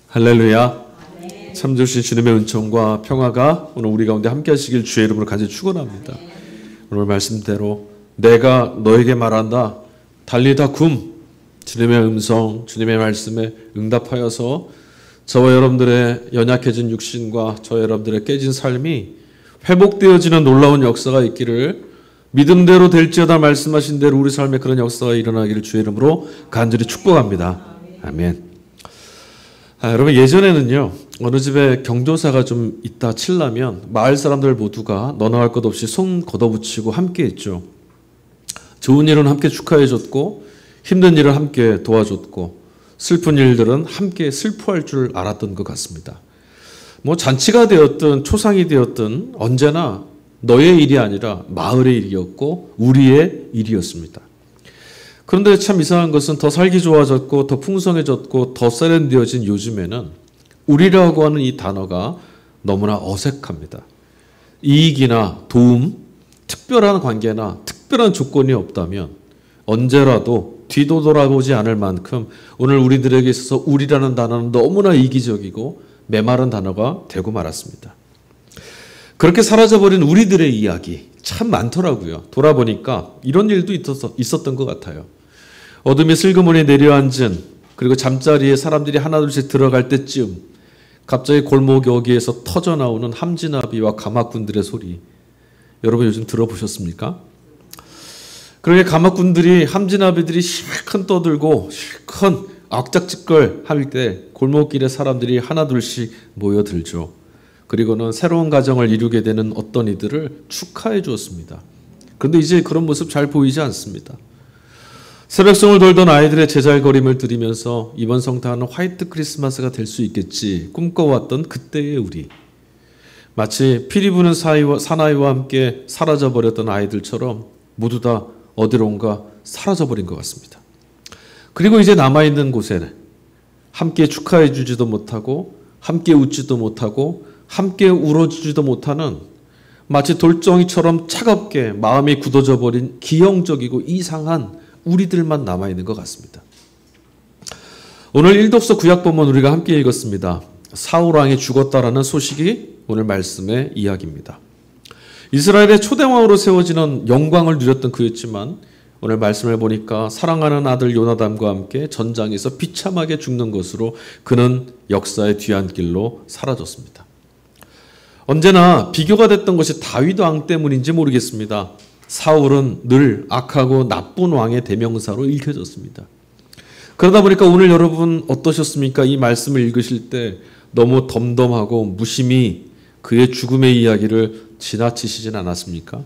할렐루야. 참 주신 주님의 은총과 평화가 오늘 우리 가운데 함께 하시길 주의 이름으로 간절히 축원합니다. 오늘 말씀대로 내가 너에게 말한다. 달리다 굼. 주님의 음성, 주님의 말씀에 응답하여서 저와 여러분들의 연약해진 육신과 저와 여러분들의 깨진 삶이 회복되어지는 놀라운 역사가 있기를, 믿음대로 될지어다 말씀하신 대로 우리 삶에 그런 역사가 일어나기를 주의 이름으로 간절히 축복합니다. 아멘. 여러분, 예전에는요, 어느 집에 경조사가 좀 있다 치려면 마을 사람들 모두가 너나 할 것 없이 손 걷어붙이고 함께 했죠. 좋은 일은 함께 축하해줬고 힘든 일은 함께 도와줬고 슬픈 일들은 함께 슬퍼할 줄 알았던 것 같습니다. 뭐 잔치가 되었든 초상이 되었든 언제나 너의 일이 아니라 마을의 일이었고 우리의 일이었습니다. 그런데 참 이상한 것은 더 살기 좋아졌고 더 풍성해졌고 더 세련되어진 요즘에는 우리라고 하는 이 단어가 너무나 어색합니다. 이익이나 도움, 특별한 관계나 특별한 조건이 없다면 언제라도 뒤도 돌아보지 않을 만큼 오늘 우리들에게 있어서 우리라는 단어는 너무나 이기적이고 메마른 단어가 되고 말았습니다. 그렇게 사라져버린 우리들의 이야기 참 많더라고요. 돌아보니까 이런 일도 있었던 것 같아요. 어둠이 슬그머니 내려앉은, 그리고 잠자리에 사람들이 하나둘씩 들어갈 때쯤 갑자기 골목 여기에서 터져나오는 함지나비와 가마꾼들의 소리, 여러분 요즘 들어보셨습니까? 그렇게 가마꾼들이, 함지나비들이 실컷 떠들고 실컷 악작짓걸 할 때 골목길에 사람들이 하나둘씩 모여들죠. 그리고는 새로운 가정을 이루게 되는 어떤 이들을 축하해 주었습니다. 그런데 이제 그런 모습 잘 보이지 않습니다. 새벽송을 돌던 아이들의 제잘거림을 들으면서 이번 성탄은 화이트 크리스마스가 될 수 있겠지 꿈꿔왔던 그때의 우리, 마치 피리 부는 사나이와 함께 사라져버렸던 아이들처럼 모두 다 어디론가 사라져버린 것 같습니다. 그리고 이제 남아있는 곳에 함께 축하해 주지도 못하고 함께 웃지도 못하고 함께 울어주지도 못하는, 마치 돌덩이처럼 차갑게 마음이 굳어져 버린 기형적이고 이상한 우리들만 남아있는 것 같습니다. 오늘 일독서 구약본문 우리가 함께 읽었습니다. 사울왕이 죽었다라는 소식이 오늘 말씀의 이야기입니다. 이스라엘의 초대왕으로 세워지는 영광을 누렸던 그였지만 오늘 말씀을 보니까 사랑하는 아들 요나단과 함께 전장에서 비참하게 죽는 것으로 그는 역사의 뒤안길로 사라졌습니다. 언제나 비교가 됐던 것이 다윗 왕 때문인지 모르겠습니다. 사울은 늘 악하고 나쁜 왕의 대명사로 읽혀졌습니다. 그러다 보니까 오늘 여러분 어떠셨습니까? 이 말씀을 읽으실 때 너무 덤덤하고 무심히 그의 죽음의 이야기를 지나치시진 않았습니까?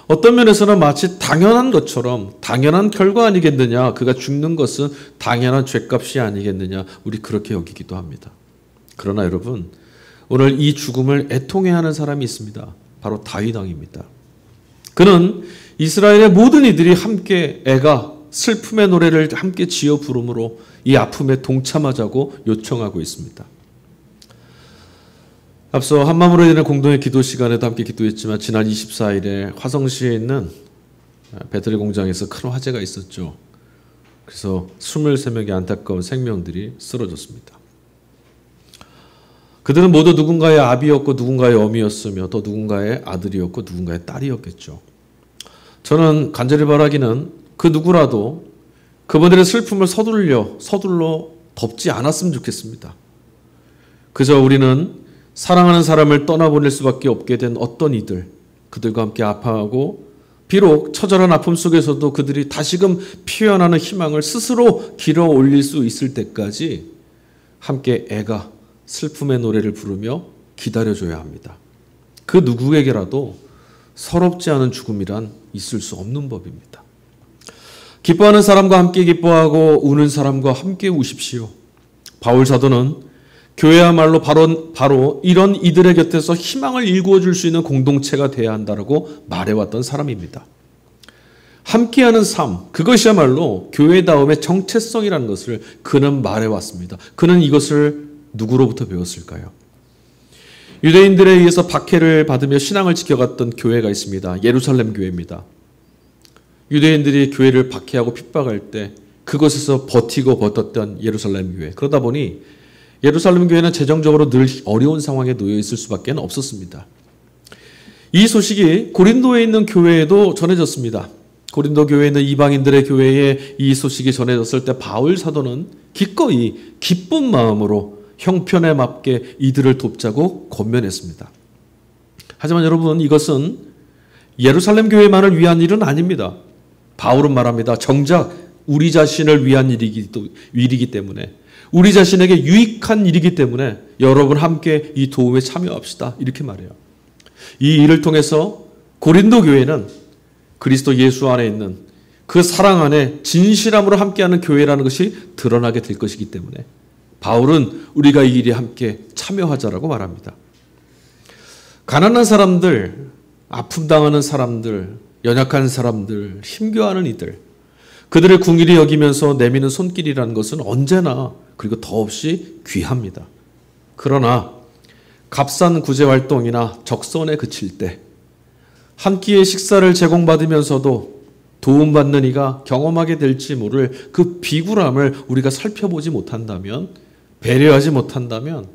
어떤 면에서는 마치 당연한 것처럼 당연한 결과 아니겠느냐, 그가 죽는 것은 당연한 죗값이 아니겠느냐, 우리 그렇게 여기기도 합니다. 그러나 여러분, 오늘 이 죽음을 애통해하는 사람이 있습니다. 바로 다윗 왕입니다. 그는 이스라엘의 모든 이들이 함께 애가 슬픔의 노래를 함께 지어 부름으로 이 아픔에 동참하자고 요청하고 있습니다. 앞서 한마음으로 되는 공동의 기도 시간에도 함께 기도했지만 지난 24일에 화성시에 있는 배터리 공장에서 큰 화재가 있었죠. 그래서 23명의 안타까운 생명들이 쓰러졌습니다. 그들은 모두 누군가의 아비였고 누군가의 어미였으며 또 누군가의 아들이었고 누군가의 딸이었겠죠. 저는 간절히 바라기는 그 누구라도 그분들의 슬픔을 서둘러 덮지 않았으면 좋겠습니다. 그저 우리는 사랑하는 사람을 떠나보낼 수밖에 없게 된 어떤 이들, 그들과 함께 아파하고 비록 처절한 아픔 속에서도 그들이 다시금 피어나는 희망을 스스로 길어 올릴 수 있을 때까지 함께 애가 슬픔의 노래를 부르며 기다려줘야 합니다. 그 누구에게라도 서럽지 않은 죽음이란 있을 수 없는 법입니다. 기뻐하는 사람과 함께 기뻐하고 우는 사람과 함께 우십시오. 바울 사도는 교회야말로 바로 이런 이들의 곁에서 희망을 일구어 줄 수 있는 공동체가 되어야 한다고 말해왔던 사람입니다. 함께하는 삶, 그것이야말로 교회다움의 정체성이라는 것을 그는 말해왔습니다. 그는 이것을 누구로부터 배웠을까요? 유대인들에 의해서 박해를 받으며 신앙을 지켜갔던 교회가 있습니다. 예루살렘 교회입니다. 유대인들이 교회를 박해하고 핍박할 때 그것에서 버티고 버텼던 예루살렘 교회. 그러다 보니 예루살렘 교회는 재정적으로 늘 어려운 상황에 놓여 있을 수밖에 없었습니다. 이 소식이 고린도에 있는 교회에도 전해졌습니다. 고린도 교회에 있는 이방인들의 교회에 이 소식이 전해졌을 때 바울 사도는 기꺼이 기쁜 마음으로 형편에 맞게 이들을 돕자고 권면했습니다. 하지만 여러분, 이것은 예루살렘 교회만을 위한 일은 아닙니다. 바울은 말합니다. 정작 우리 자신을 위한 일이기 때문에, 우리 자신에게 유익한 일이기 때문에 여러분 함께 이 도움에 참여합시다. 이렇게 말해요. 이 일을 통해서 고린도 교회는 그리스도 예수 안에 있는 그 사랑 안에 진실함으로 함께하는 교회라는 것이 드러나게 될 것이기 때문에 바울은 우리가 이 일에 함께 참여하자라고 말합니다. 가난한 사람들, 아픔 당하는 사람들, 연약한 사람들, 힘겨워하는 이들, 그들을 궁일이 여기면서 내미는 손길이라는 것은 언제나 그리고 더없이 귀합니다. 그러나 값싼 구제활동이나 적선에 그칠 때 한 끼의 식사를 제공받으면서도 도움받는 이가 경험하게 될지 모를 그 비굴함을 우리가 살펴보지 못한다면, 배려하지 못한다면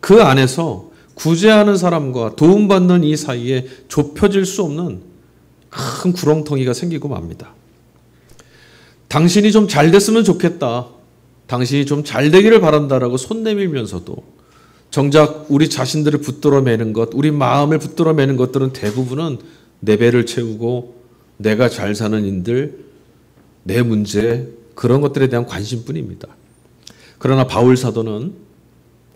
그 안에서 구제하는 사람과 도움받는 이 사이에 좁혀질 수 없는 큰 구렁텅이가 생기고 맙니다. 당신이 좀 잘 됐으면 좋겠다, 당신이 좀 잘 되기를 바란다라고 손 내밀면서도 정작 우리 자신들을 붙들어 매는 것, 우리 마음을 붙들어 매는 것들은 대부분은 내 배를 채우고 내가 잘 사는 인들, 내 문제, 그런 것들에 대한 관심뿐입니다. 그러나 바울 사도는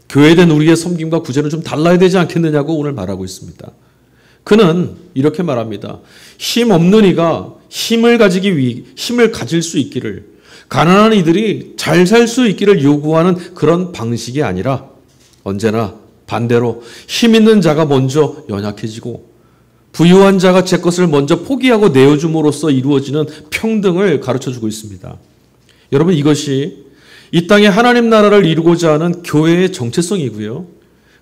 교회된 우리의 섬김과 구제는 좀 달라야 되지 않겠느냐고 오늘 말하고 있습니다. 그는 이렇게 말합니다. 힘 없는 이가 힘을 가질 수 있기를, 가난한 이들이 잘 살 수 있기를 요구하는 그런 방식이 아니라 언제나 반대로 힘 있는 자가 먼저 연약해지고 부유한 자가 제 것을 먼저 포기하고 내어줌으로써 이루어지는 평등을 가르쳐주고 있습니다. 여러분, 이것이 이 땅에 하나님 나라를 이루고자 하는 교회의 정체성이고요.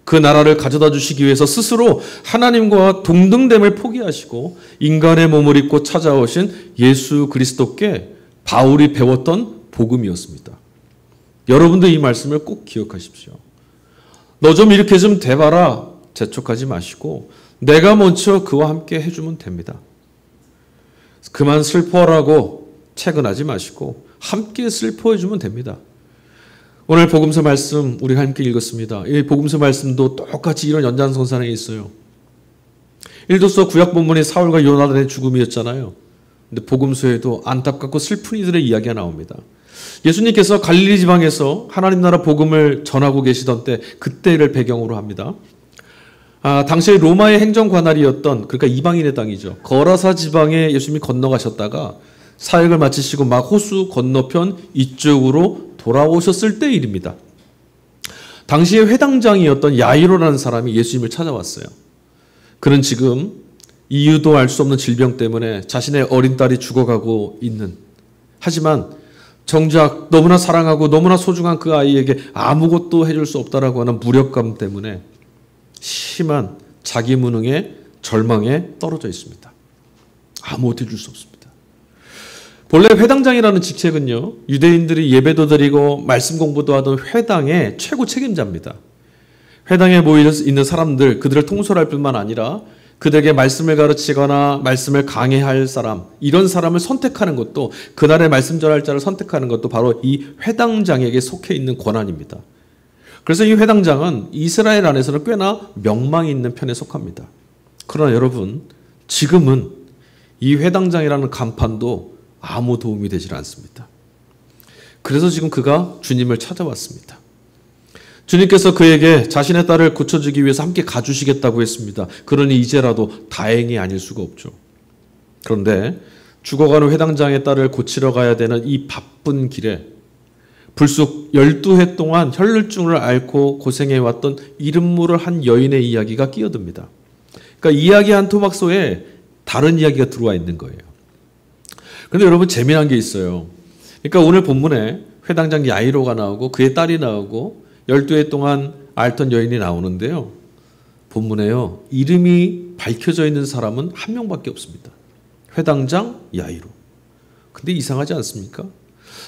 그 나라를 가져다 주시기 위해서 스스로 하나님과 동등됨을 포기하시고 인간의 몸을 입고 찾아오신 예수 그리스도께 바울이 배웠던 복음이었습니다. 여러분도 이 말씀을 꼭 기억하십시오. 너 좀 이렇게 좀 돼봐라 재촉하지 마시고 내가 먼저 그와 함께 해주면 됩니다. 그만 슬퍼라고 채근하지 마시고 함께 슬퍼해주면 됩니다. 오늘 복음서 말씀 우리가 함께 읽었습니다. 이 복음서 말씀도 똑같이 이런 연장선상에 있어요. 일도서 구약 본문이 사울과 요나단의 죽음이었잖아요. 근데 복음서에도 안타깝고 슬픈 이들의 이야기가 나옵니다. 예수님께서 갈릴리 지방에서 하나님 나라 복음을 전하고 계시던 때, 그때를 배경으로 합니다. 당시에 로마의 행정 관할이었던, 그러니까 이방인의 땅이죠, 거라사 지방에 예수님이 건너가셨다가 사역을 마치시고 막 호수 건너편 이쪽으로 돌아오셨을 때 일입니다. 당시에 회당장이었던 야이로라는 사람이 예수님을 찾아왔어요. 그는 지금 이유도 알 수 없는 질병 때문에 자신의 어린 딸이 죽어가고 있는, 하지만 정작 너무나 사랑하고 너무나 소중한 그 아이에게 아무것도 해줄 수 없다라고 하는 무력감 때문에 심한 자기 무능에 절망에 떨어져 있습니다. 아무것도 해줄 수 없습니다. 본래 회당장이라는 직책은요, 유대인들이 예배도 드리고 말씀 공부도 하던 회당의 최고 책임자입니다. 회당에 모여 있는 사람들, 그들을 통솔할 뿐만 아니라 그들에게 말씀을 가르치거나 말씀을 강해할 사람, 이런 사람을 선택하는 것도, 그날의 말씀 전할 자를 선택하는 것도 바로 이 회당장에게 속해 있는 권한입니다. 그래서 이 회당장은 이스라엘 안에서는 꽤나 명망이 있는 편에 속합니다. 그러나 여러분, 지금은 이 회당장이라는 간판도 아무 도움이 되질 않습니다. 그래서 지금 그가 주님을 찾아왔습니다. 주님께서 그에게 자신의 딸을 고쳐주기 위해서 함께 가주시겠다고 했습니다. 그러니 이제라도 다행이 아닐 수가 없죠. 그런데 죽어가는 회당장의 딸을 고치러 가야 되는 이 바쁜 길에 불쑥 12해 동안 혈루증을 앓고 고생해왔던 이름 모를 한 여인의 이야기가 끼어듭니다. 그러니까 이야기 한 토막소에 다른 이야기가 들어와 있는 거예요. 그런데 여러분, 재미난 게 있어요. 그러니까 오늘 본문에 회당장 야이로가 나오고 그의 딸이 나오고 12해 동안 앓던 여인이 나오는데요. 본문에요, 이름이 밝혀져 있는 사람은 한 명밖에 없습니다. 회당장 야이로. 근데 이상하지 않습니까?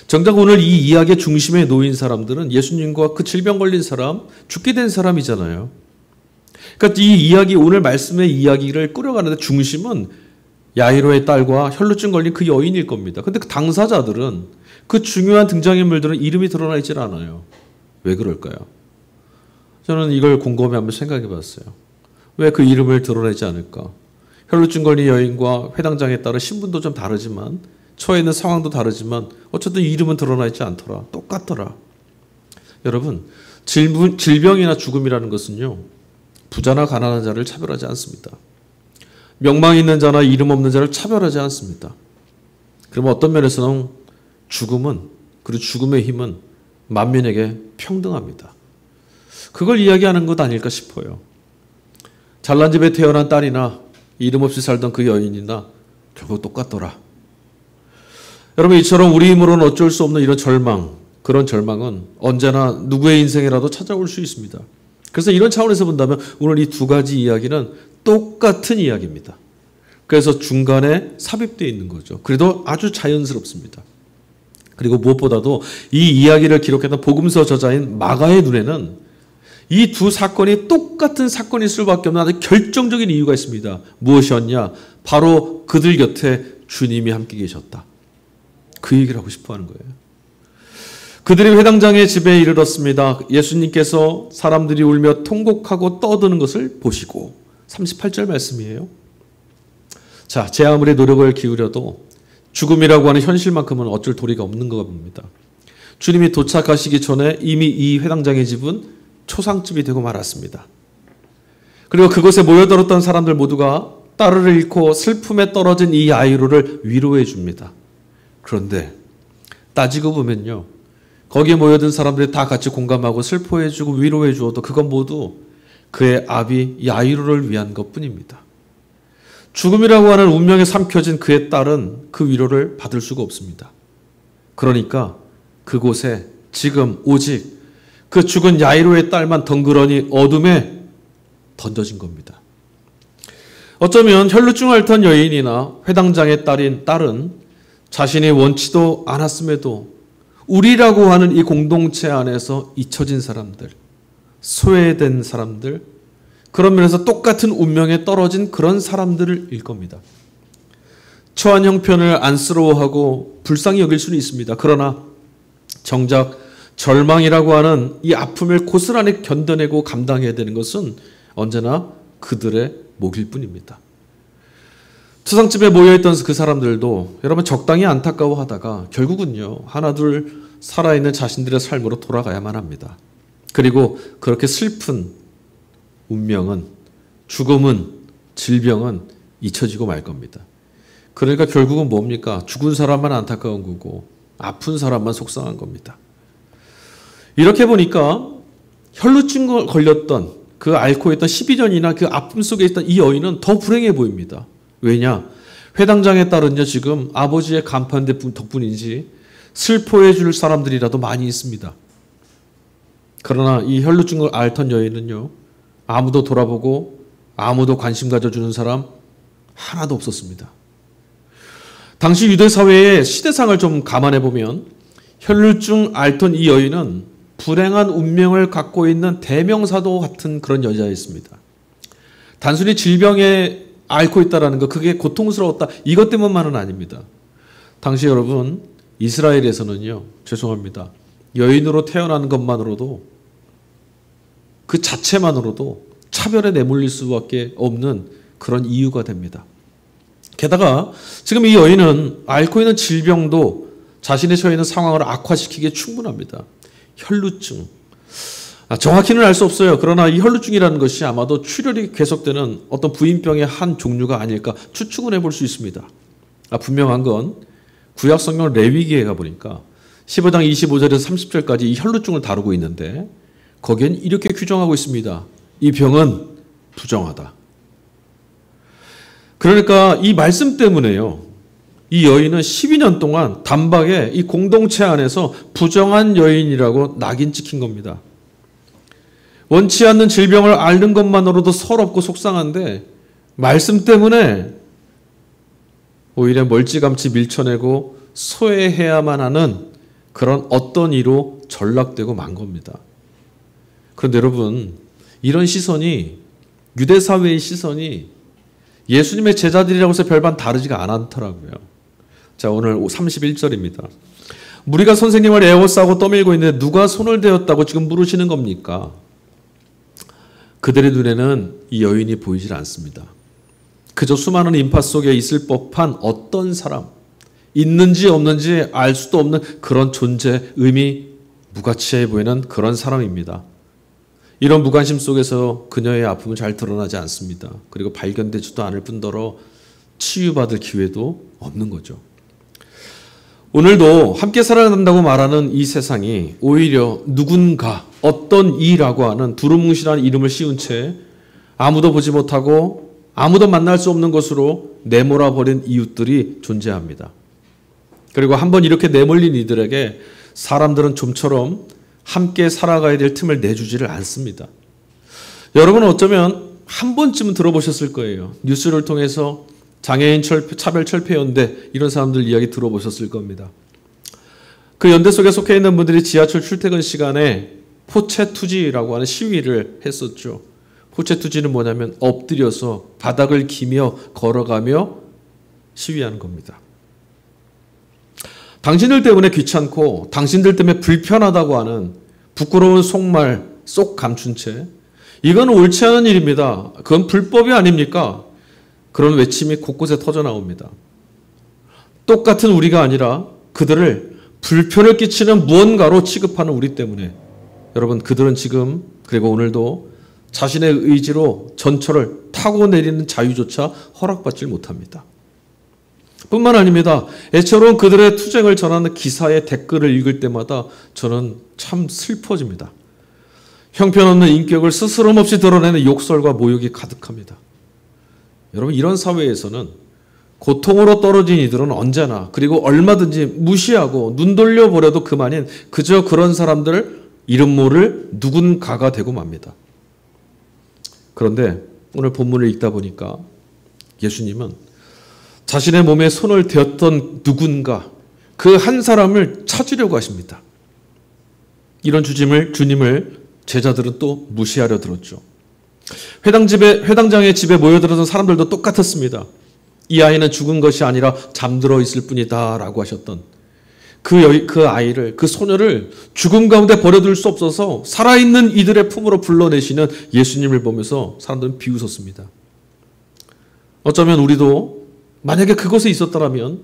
정작 오늘 이 이야기의 중심에 놓인 사람들은 예수님과 그 질병 걸린 사람, 죽게 된 사람이잖아요. 그러니까 이 이야기, 오늘 말씀의 이야기를 끌어가는데 중심은 야이로의 딸과 혈루증 걸린 그 여인일 겁니다. 근데 그 당사자들은, 그 중요한 등장인물들은 이름이 드러나 있질 않아요. 왜 그럴까요? 저는 이걸 곰곰이 한번 생각해 봤어요. 왜 그 이름을 드러내지 않을까? 혈루증 걸린 여인과 회당장에 따라 신분도 좀 다르지만, 처해 있는 상황도 다르지만 어쨌든 이름은 드러나 있지 않더라. 똑같더라. 여러분, 질병이나 죽음이라는 것은요, 부자나 가난한 자를 차별하지 않습니다. 명망 있는 자나 이름 없는 자를 차별하지 않습니다. 그러면 어떤 면에서는 죽음은, 그리고 죽음의 힘은 만민에게 평등합니다. 그걸 이야기하는 것 아닐까 싶어요. 잘난 집에 태어난 딸이나 이름 없이 살던 그 여인이나 결국 똑같더라. 여러분, 이처럼 우리 힘으로는 어쩔 수 없는 이런 절망, 그런 절망은 언제나 누구의 인생이라도 찾아올 수 있습니다. 그래서 이런 차원에서 본다면 오늘 이 두 가지 이야기는 똑같은 이야기입니다. 그래서 중간에 삽입되어 있는 거죠. 그래도 아주 자연스럽습니다. 그리고 무엇보다도 이 이야기를 기록했던 복음서 저자인 마가의 눈에는 이 두 사건이 똑같은 사건일 수밖에 없는 아주 결정적인 이유가 있습니다. 무엇이었냐? 바로 그들 곁에 주님이 함께 계셨다. 그 얘기를 하고 싶어 하는 거예요. 그들이 회당장의 집에 이르렀습니다. 예수님께서 사람들이 울며 통곡하고 떠드는 것을 보시고, 38절 말씀이에요. 자, 제 아무리 노력을 기울여도 죽음이라고 하는 현실만큼은 어쩔 도리가 없는 것 봅니다. 주님이 도착하시기 전에 이미 이 회당장의 집은 초상집이 되고 말았습니다. 그리고 그곳에 모여들었던 사람들 모두가 딸을 잃고 슬픔에 떨어진 이 야이로를 위로해 줍니다. 그런데 따지고 보면요, 거기에 모여든 사람들이 다 같이 공감하고 슬퍼해주고 위로해주어도 그건 모두 그의 아비 야이로를 위한 것뿐입니다. 죽음이라고 하는 운명에 삼켜진 그의 딸은 그 위로를 받을 수가 없습니다. 그러니까 그곳에 지금 오직 그 죽은 야이로의 딸만 덩그러니 어둠에 던져진 겁니다. 어쩌면 혈루증 앓던 여인이나 회당장의 딸은 자신이 원치도 않았음에도 우리라고 하는 이 공동체 안에서 잊혀진 사람들, 소외된 사람들, 그런 면에서 똑같은 운명에 떨어진 그런 사람들일 겁니다. 처한 형편을 안쓰러워하고 불쌍히 여길 수는 있습니다. 그러나 정작 절망이라고 하는 이 아픔을 고스란히 견뎌내고 감당해야 되는 것은 언제나 그들의 몫일 뿐입니다. 초상집에 모여있던 그 사람들도 여러분 적당히 안타까워하다가 결국은요, 하나둘 살아있는 자신들의 삶으로 돌아가야만 합니다. 그리고 그렇게 슬픈 운명은, 죽음은, 질병은 잊혀지고 말 겁니다. 그러니까 결국은 뭡니까? 죽은 사람만 안타까운 거고 아픈 사람만 속상한 겁니다. 이렇게 보니까 혈루증 걸렸던, 그 앓고 있던 12년이나 그 아픔 속에 있던 이 여인은 더 불행해 보입니다. 왜냐? 회당장의 딸은요, 지금 아버지의 간판 덕분인지 슬퍼해 줄 사람들이라도 많이 있습니다. 그러나 이 혈루증을 앓던 여인은요, 아무도 돌아보고 아무도 관심 가져주는 사람 하나도 없었습니다. 당시 유대 사회의 시대상을 좀 감안해 보면 혈루증 앓던 이 여인은 불행한 운명을 갖고 있는 대명사도 같은 그런 여자였습니다. 단순히 질병에 앓고 있다는 것, 그게 고통스러웠다, 이것 때문만은 아닙니다. 당시 여러분, 이스라엘에서는요, 죄송합니다, 여인으로 태어나는 것만으로도, 그 자체만으로도 차별에 내몰릴 수밖에 없는 그런 이유가 됩니다. 게다가 지금 이 여인은 앓고 있는 질병도 자신의 처해 있는 상황을 악화시키기에 충분합니다. 혈루증. 정확히는 알 수 없어요. 그러나 이 혈루증이라는 것이 아마도 출혈이 계속되는 어떤 부인병의 한 종류가 아닐까 추측은 해볼 수 있습니다. 분명한 건 구약 성경 레위기에 가보니까 15장 25절에서 30절까지 이 혈루증을 다루고 있는데 거기엔 이렇게 규정하고 있습니다. 이 병은 부정하다. 그러니까 이 말씀 때문에요, 이 여인은 12년 동안 단박에 이 공동체 안에서 부정한 여인이라고 낙인 찍힌 겁니다. 원치 않는 질병을 앓는 것만으로도 서럽고 속상한데 말씀 때문에 오히려 멀찌감치 밀쳐내고 소외해야만 하는 그런 어떤 이로 전락되고 만 겁니다. 그런데 여러분, 이런 시선이, 유대 사회의 시선이 예수님의 제자들이라고 해서 별반 다르지가 않더라고요. 자, 오늘 31절입니다. 무리가 선생님을 에워싸고 떠밀고 있는데 누가 손을 대었다고 지금 물으시는 겁니까? 그들의 눈에는 이 여인이 보이질 않습니다. 그저 수많은 인파 속에 있을 법한 어떤 사람, 있는지 없는지 알 수도 없는 그런 존재, 의미 무가치해 보이는 그런 사람입니다. 이런 무관심 속에서 그녀의 아픔은 잘 드러나지 않습니다. 그리고 발견되지도 않을 뿐더러 치유받을 기회도 없는 거죠. 오늘도 함께 살아간다고 말하는 이 세상이 오히려 누군가, 어떤 이라고 하는 두루뭉실한 이름을 씌운 채 아무도 보지 못하고 아무도 만날 수 없는 것으로 내몰아버린 이웃들이 존재합니다. 그리고 한번 이렇게 내몰린 이들에게 사람들은 좀처럼 함께 살아가야 될 틈을 내주지를 않습니다. 여러분은 어쩌면 한 번쯤은 들어보셨을 거예요. 뉴스를 통해서 장애인 차별 철폐 연대 이런 사람들 이야기 들어보셨을 겁니다. 그 연대 속에 속해 있는 분들이 지하철 출퇴근 시간에 포체투지라고 하는 시위를 했었죠. 포체투지는 뭐냐면 엎드려서 바닥을 기며 걸어가며 시위하는 겁니다. 당신들 때문에 귀찮고 당신들 때문에 불편하다고 하는 부끄러운 속말 쏙 감춘 채 이건 옳지 않은 일입니다. 그건 불법이 아닙니까? 그런 외침이 곳곳에 터져 나옵니다. 똑같은 우리가 아니라 그들을 불편을 끼치는 무언가로 취급하는 우리 때문에 여러분, 그들은 지금 그리고 오늘도 자신의 의지로 전철을 타고 내리는 자유조차 허락받지 못합니다. 뿐만 아닙니다. 애처로운 그들의 투쟁을 전하는 기사의 댓글을 읽을 때마다 저는 참 슬퍼집니다. 형편없는 인격을 스스럼없이 드러내는 욕설과 모욕이 가득합니다. 여러분, 이런 사회에서는 고통으로 떨어진 이들은 언제나 그리고 얼마든지 무시하고 눈 돌려버려도 그만인 그저 그런 사람들 이름 모를 누군가가 되고 맙니다. 그런데 오늘 본문을 읽다 보니까 예수님은 자신의 몸에 손을 대었던 누군가, 그 한 사람을 찾으려고 하십니다. 이런 주님을 제자들은 또 무시하려 들었죠. 회당장의 집에 모여들어선 사람들도 똑같았습니다. 이 아이는 죽은 것이 아니라 잠들어 있을 뿐이다 라고 하셨던 그 아이를, 그 소녀를 죽음 가운데 버려둘 수 없어서 살아있는 이들의 품으로 불러내시는 예수님을 보면서 사람들은 비웃었습니다. 어쩌면 우리도 만약에 그곳에 있었더라면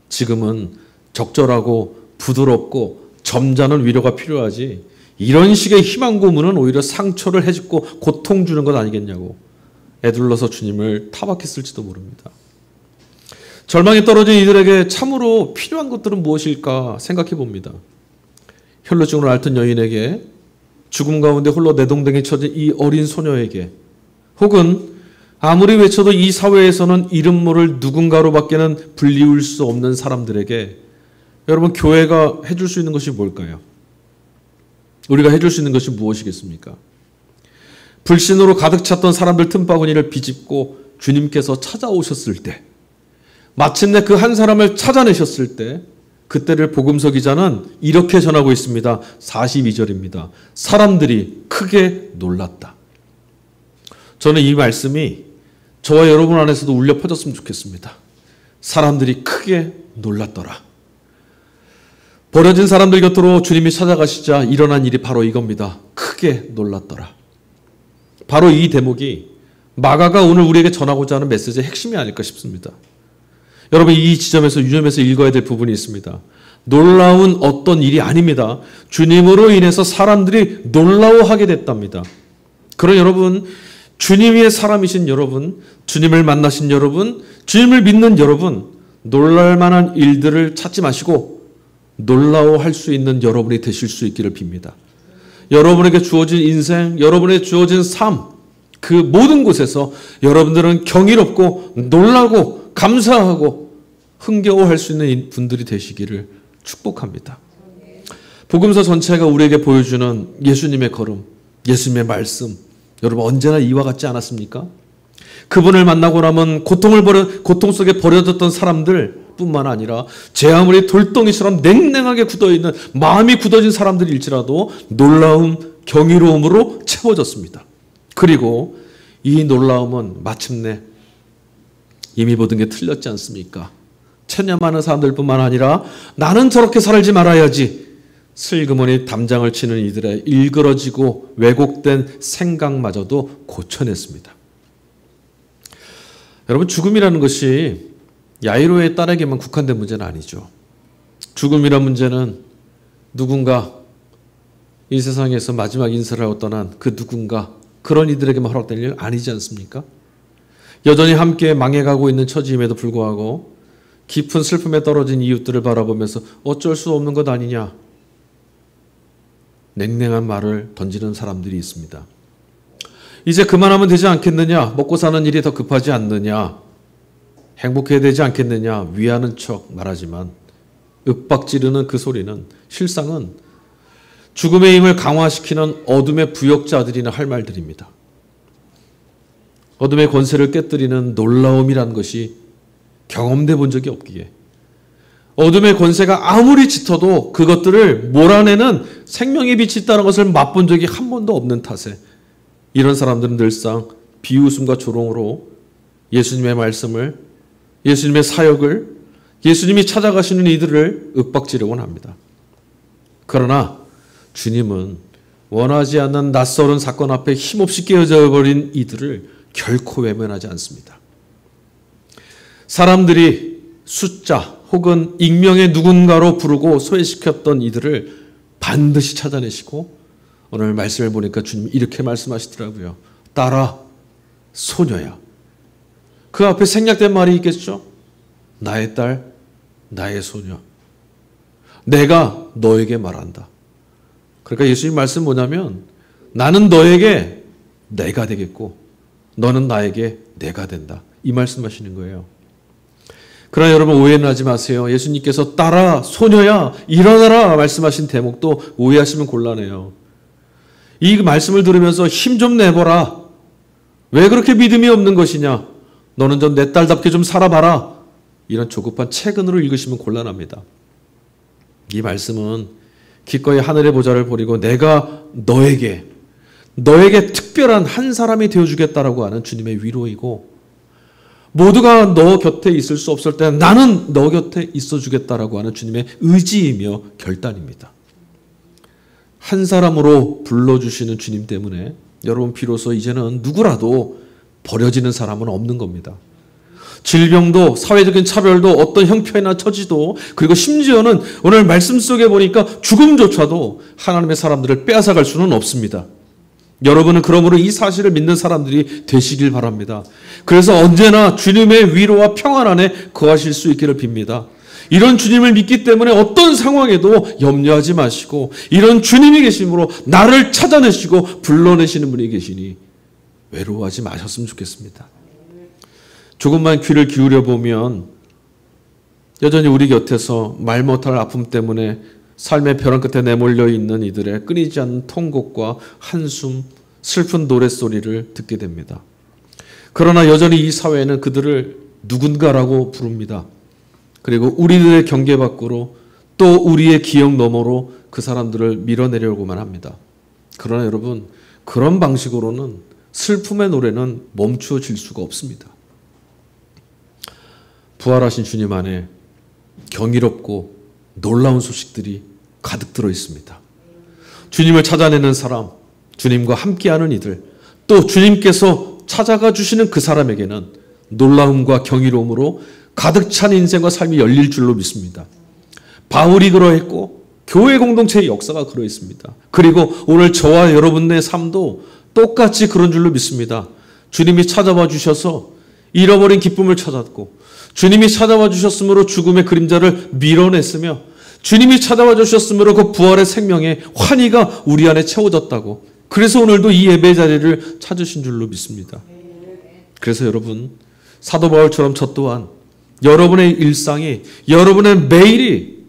지금은 적절하고 부드럽고 점잖은 위로가 필요하지 이런 식의 희망 고문은 오히려 상처를 해짓고 고통 주는 것 아니겠냐고 애둘러서 주님을 타박했을지도 모릅니다. 절망에 떨어진 이들에게 참으로 필요한 것들은 무엇일까 생각해 봅니다. 혈루증으로 앓던 여인에게, 죽음 가운데 홀로 내동댕이 쳐진 이 어린 소녀에게, 혹은 아무리 외쳐도 이 사회에서는 이름 모를 누군가로밖에는 불리울 수 없는 사람들에게 여러분, 교회가 해줄 수 있는 것이 뭘까요? 우리가 해줄 수 있는 것이 무엇이겠습니까? 불신으로 가득 찼던 사람들 틈바구니를 비집고 주님께서 찾아오셨을 때, 마침내 그 한 사람을 찾아내셨을 때, 그때를 복음서 기자는 이렇게 전하고 있습니다. 42절입니다. 사람들이 크게 놀랐다. 저는 이 말씀이 저와 여러분 안에서도 울려 퍼졌으면 좋겠습니다. 사람들이 크게 놀랐더라. 버려진 사람들 곁으로 주님이 찾아가시자 일어난 일이 바로 이겁니다. 크게 놀랐더라. 바로 이 대목이 마가가 오늘 우리에게 전하고자 하는 메시지의 핵심이 아닐까 싶습니다. 여러분, 이 지점에서 유념해서 읽어야 될 부분이 있습니다. 놀라운 어떤 일이 아닙니다. 주님으로 인해서 사람들이 놀라워하게 됐답니다. 그럼 여러분, 주님의 사람이신 여러분, 주님을 만나신 여러분, 주님을 믿는 여러분, 놀랄만한 일들을 찾지 마시고 놀라워할 수 있는 여러분이 되실 수 있기를 빕니다. 여러분에게 주어진 인생, 여러분에게 주어진 삶, 그 모든 곳에서 여러분들은 경이롭고 놀라고 감사하고 흥겨워할 수 있는 분들이 되시기를 축복합니다. 복음서 전체가 우리에게 보여주는 예수님의 걸음, 예수님의 말씀, 여러분 언제나 이와 같지 않았습니까? 그분을 만나고 나면 고통 속에 버려졌던 사람들, 뿐만 아니라 제 아무리 돌덩이처럼 냉랭하게 굳어있는 마음이 굳어진 사람들일지라도 놀라움, 경이로움으로 채워졌습니다. 그리고 이 놀라움은 마침내 이미 모든 게 틀렸지 않습니까? 체념하는 사람들뿐만 아니라 나는 저렇게 살지 말아야지 슬그머니 담장을 치는 이들의 일그러지고 왜곡된 생각마저도 고쳐냈습니다. 여러분, 죽음이라는 것이 야이로의 딸에게만 국한된 문제는 아니죠. 죽음이라는 문제는 누군가 이 세상에서 마지막 인사를 하고 떠난 그 누군가 그런 이들에게만 허락된 일 아니지 않습니까? 여전히 함께 망해가고 있는 처지임에도 불구하고 깊은 슬픔에 떨어진 이웃들을 바라보면서 어쩔 수 없는 것 아니냐, 냉랭한 말을 던지는 사람들이 있습니다. 이제 그만하면 되지 않겠느냐, 먹고 사는 일이 더 급하지 않느냐, 행복해야 되지 않겠느냐 위하는 척 말하지만 윽박지르는 그 소리는 실상은 죽음의 힘을 강화시키는 어둠의 부역자들이나 할 말들입니다. 어둠의 권세를 깨뜨리는 놀라움이라는 것이 경험돼 본 적이 없기에 어둠의 권세가 아무리 짙어도 그것들을 몰아내는 생명의 빛이 있다는 것을 맛본 적이 한 번도 없는 탓에 이런 사람들은 늘상 비웃음과 조롱으로 예수님의 말씀을, 예수님의 사역을, 예수님이 찾아가시는 이들을 윽박지르곤 합니다. 그러나 주님은 원하지 않는 낯설은 사건 앞에 힘없이 깨어져 버린 이들을 결코 외면하지 않습니다. 사람들이 숫자 혹은 익명의 누군가로 부르고 소외시켰던 이들을 반드시 찾아내시고 오늘 말씀을 보니까 주님이 이렇게 말씀하시더라고요. 딸아, 소녀야. 그 앞에 생략된 말이 있겠죠? 나의 딸, 나의 소녀. 내가 너에게 말한다. 그러니까 예수님 말씀 뭐냐면 나는 너에게 내가 되겠고 너는 나에게 내가 된다. 이 말씀하시는 거예요. 그러나 여러분 오해는 하지 마세요. 예수님께서 딸아, 소녀야, 일어나라 말씀하신 대목도 오해하시면 곤란해요. 이 말씀을 들으면서 힘 좀 내보라. 왜 그렇게 믿음이 없는 것이냐. 너는 좀 내 딸답게 좀 살아봐라. 이런 조급한 체근으로 읽으시면 곤란합니다. 이 말씀은 기꺼이 하늘의 보좌를 버리고 내가 너에게 특별한 한 사람이 되어주겠다라고 하는 주님의 위로이고 모두가 너 곁에 있을 수 없을 때 나는 너 곁에 있어주겠다라고 하는 주님의 의지이며 결단입니다. 한 사람으로 불러주시는 주님 때문에 여러분 비로소 이제는 누구라도 버려지는 사람은 없는 겁니다. 질병도 사회적인 차별도 어떤 형편이나 처지도 그리고 심지어는 오늘 말씀 속에 보니까 죽음조차도 하나님의 사람들을 빼앗아갈 수는 없습니다. 여러분은 그러므로 이 사실을 믿는 사람들이 되시길 바랍니다. 그래서 언제나 주님의 위로와 평안 안에 거하실 수 있기를 빕니다. 이런 주님을 믿기 때문에 어떤 상황에도 염려하지 마시고 이런 주님이 계심으로 나를 찾아내시고 불러내시는 분이 계시니 외로워하지 마셨으면 좋겠습니다. 조금만 귀를 기울여 보면 여전히 우리 곁에서 말 못할 아픔 때문에 삶의 벼랑 끝에 내몰려 있는 이들의 끊이지 않는 통곡과 한숨, 슬픈 노랫소리를 듣게 됩니다. 그러나 여전히 이 사회는 그들을 누군가라고 부릅니다. 그리고 우리들의 경계 밖으로 또 우리의 기억 너머로 그 사람들을 밀어내려고만 합니다. 그러나 여러분, 그런 방식으로는 슬픔의 노래는 멈추어질 수가 없습니다. 부활하신 주님 안에 경이롭고 놀라운 소식들이 가득 들어 있습니다. 주님을 찾아내는 사람, 주님과 함께하는 이들, 또 주님께서 찾아가 주시는 그 사람에게는 놀라움과 경이로움으로 가득 찬 인생과 삶이 열릴 줄로 믿습니다. 바울이 그러했고 교회 공동체의 역사가 그러했습니다. 그리고 오늘 저와 여러분의 삶도 똑같이 그런 줄로 믿습니다. 주님이 찾아와 주셔서 잃어버린 기쁨을 찾았고 주님이 찾아와 주셨으므로 죽음의 그림자를 밀어냈으며 주님이 찾아와 주셨으므로 그 부활의 생명의 환희가 우리 안에 채워졌다고 그래서 오늘도 이 예배 자리를 찾으신 줄로 믿습니다. 그래서 여러분 사도 바울처럼 저 또한 여러분의 일상이 여러분의 매일이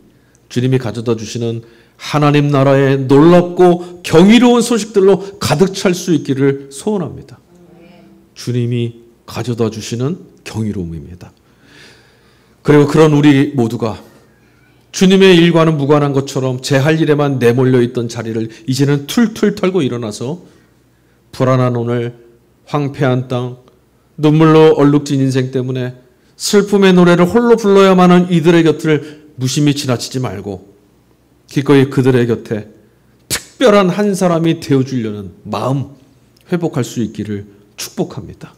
주님이 가져다 주시는 하나님 나라의 놀랍고 경이로운 소식들로 가득 찰 수 있기를 소원합니다. 주님이 가져다 주시는 경이로움입니다. 그리고 그런 우리 모두가 주님의 일과는 무관한 것처럼 제 할 일에만 내몰려 있던 자리를 이제는 툴툴 털고 일어나서 불안한 오늘, 황폐한 땅, 눈물로 얼룩진 인생 때문에 슬픔의 노래를 홀로 불러야만 하는 이들의 곁을 무심히 지나치지 말고 기꺼이 그들의 곁에 특별한 한 사람이 되어주려는 마음 회복할 수 있기를 축복합니다.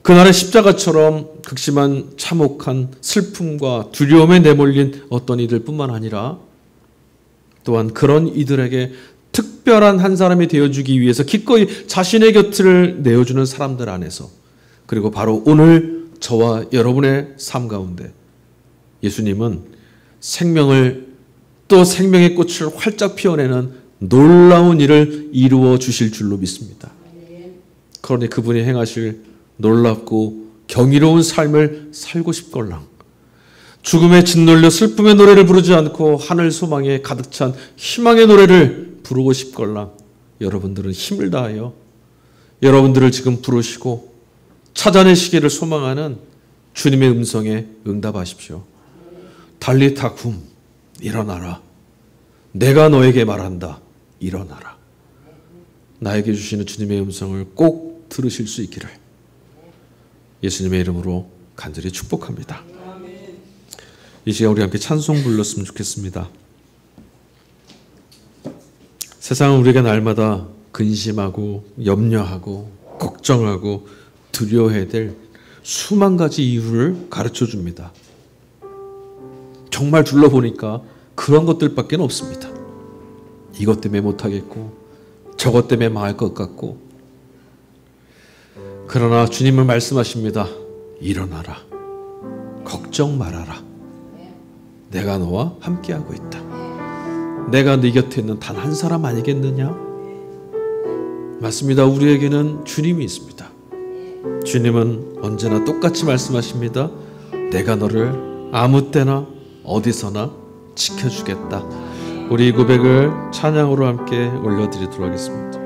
그날의 십자가처럼 극심한 참혹한 슬픔과 두려움에 내몰린 어떤 이들뿐만 아니라 또한 그런 이들에게 특별한 한 사람이 되어주기 위해서 기꺼이 자신의 곁을 내어주는 사람들 안에서, 그리고 바로 오늘 저와 여러분의 삶 가운데 예수님은 생명을, 또 생명의 꽃을 활짝 피워내는 놀라운 일을 이루어 주실 줄로 믿습니다. 그러니 그분이 행하실 놀랍고 경이로운 삶을 살고 싶걸랑, 죽음에 짓눌려 슬픔의 노래를 부르지 않고 하늘 소망에 가득 찬 희망의 노래를 부르고 싶걸랑, 여러분들은 힘을 다하여 여러분들을 지금 부르시고 찾아내시기를 소망하는 주님의 음성에 응답하십시오. 달리타 굼, 일어나라. 내가 너에게 말한다. 일어나라. 나에게 주시는 주님의 음성을 꼭 들으실 수 있기를 예수님의 이름으로 간절히 축복합니다. 이 시간 우리 함께 찬송 불렀으면 좋겠습니다. 세상은 우리가 날마다 근심하고 염려하고 걱정하고 두려워해야 될 수만 가지 이유를 가르쳐 줍니다. 정말 둘러보니까 그런 것들밖에 없습니다. 이것 때문에 못하겠고 저것 때문에 망할 것 같고. 그러나 주님은 말씀하십니다. 일어나라. 걱정 말아라. 내가 너와 함께하고 있다. 내가 네 곁에 있는 단 한 사람 아니겠느냐? 맞습니다. 우리에게는 주님이 있습니다. 주님은 언제나 똑같이 말씀하십니다. 내가 너를 아무 때나 어디서나 지켜주겠다. 우리 이 고백을 찬양으로 함께 올려드리도록 하겠습니다.